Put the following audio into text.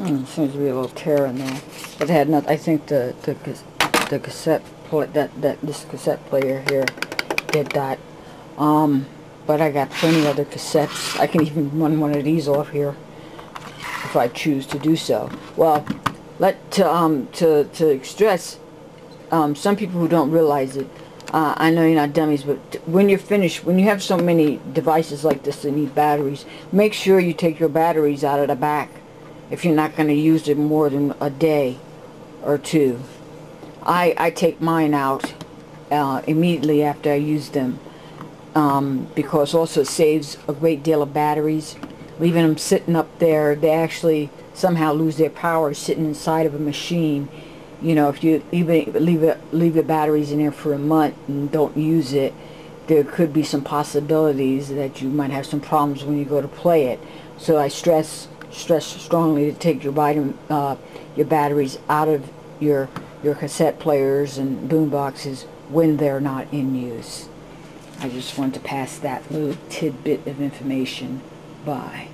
Seems to be a little tear in there, but it had not. I think the cassette this cassette player here did that. But I got plenty of other cassettes. I can even run one of these off here if I choose to do so. Well, to stress, some people who don't realize it. I know you're not dummies, but when you're finished, when you have so many devices like this that need batteries, make sure you take your batteries out of the back if you're not going to use it more than a day or two. I take mine out immediately after I use them, because also it saves a great deal of batteries. Leaving them sitting up there, they actually somehow lose their power sitting inside of a machine. You know, if you even leave the batteries in there for a month and don't use it, there could be some possibilities that you might have some problems when you go to play it. So I stress strongly to take your batteries out of your cassette players and boom boxes when they're not in use. I just wanted to pass that little tidbit of information by.